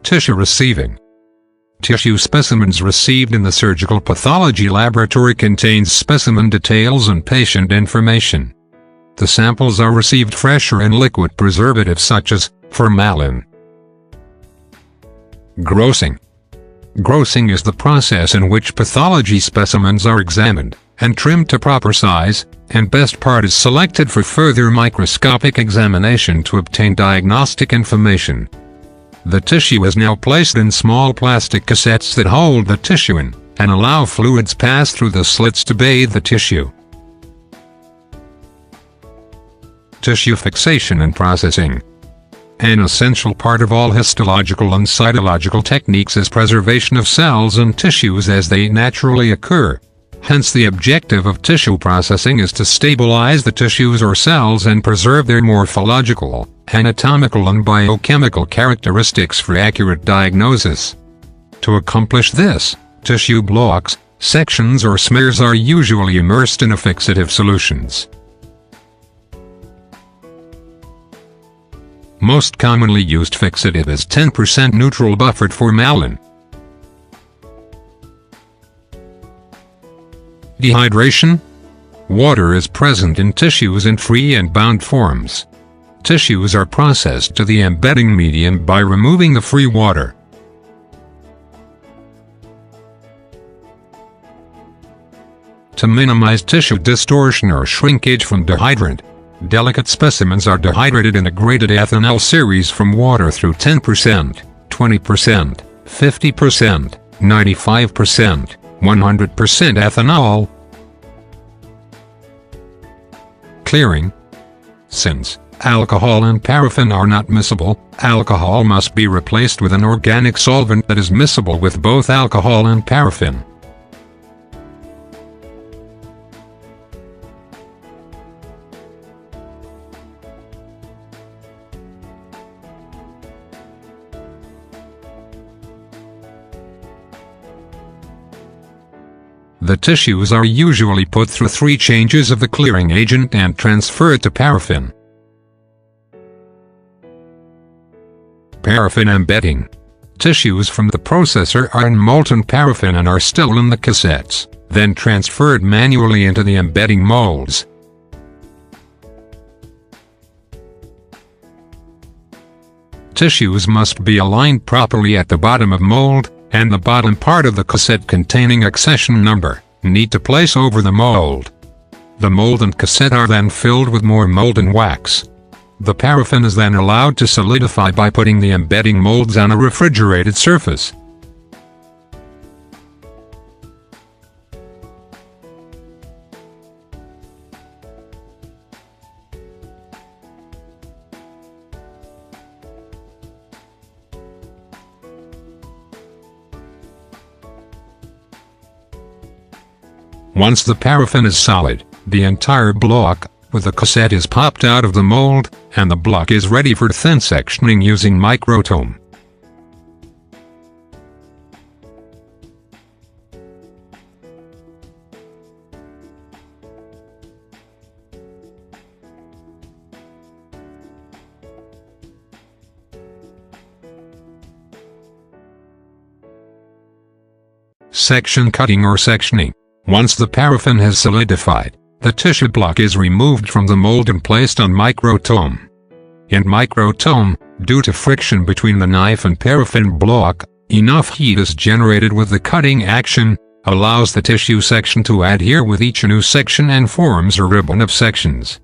Tissue receiving. Tissue specimens received in the surgical pathology laboratory contains specimen details and patient information. The samples are received fresh or in liquid preservatives such as formalin. Grossing. Grossing is the process in which pathology specimens are examined and trimmed to proper size, and best part is selected for further microscopic examination to obtain diagnostic information. The tissue is now placed in small plastic cassettes that hold the tissue in, and allow fluids pass through the slits to bathe the tissue. Tissue fixation and processing. An essential part of all histological and cytological techniques is preservation of cells and tissues as they naturally occur. Hence the objective of tissue processing is to stabilize the tissues or cells and preserve their morphological, anatomical and biochemical characteristics for accurate diagnosis. To accomplish this, tissue blocks, sections or smears are usually immersed in a fixative solutions. Most commonly used fixative is 10% neutral buffered formalin. Dehydration. Water is present in tissues in free and bound forms. Tissues are processed to the embedding medium by removing the free water. To minimize tissue distortion or shrinkage from dehydrant, delicate specimens are dehydrated in a graded ethanol series from water through 10%, 20%, 50%, 95%, 100% ethanol. Clearing. Since alcohol and paraffin are not miscible, alcohol must be replaced with an organic solvent that is miscible with both alcohol and paraffin. The tissues are usually put through 3 changes of the clearing agent and transferred to paraffin. Paraffin embedding. Tissues from the processor are in molten paraffin and are still in the cassettes, then transferred manually into the embedding molds. Tissues must be aligned properly at the bottom of mold, and the bottom part of the cassette containing accession number need to place over the mold. The mold and cassette are then filled with more mold and wax. The paraffin is then allowed to solidify by putting the embedding molds on a refrigerated surface. Once the paraffin is solid, the entire block with the cassette is popped out of the mold, and the block is ready for thin sectioning using microtome. Section cutting or sectioning. Once the paraffin has solidified, the tissue block is removed from the mold and placed on microtome. In microtome, due to friction between the knife and paraffin block, enough heat is generated with the cutting action, allows the tissue section to adhere with each new section and forms a ribbon of sections.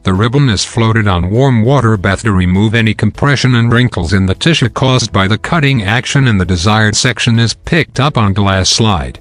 The ribbon is floated on warm water bath to remove any compression and wrinkles in the tissue caused by the cutting action, and the desired section is picked up on glass slide.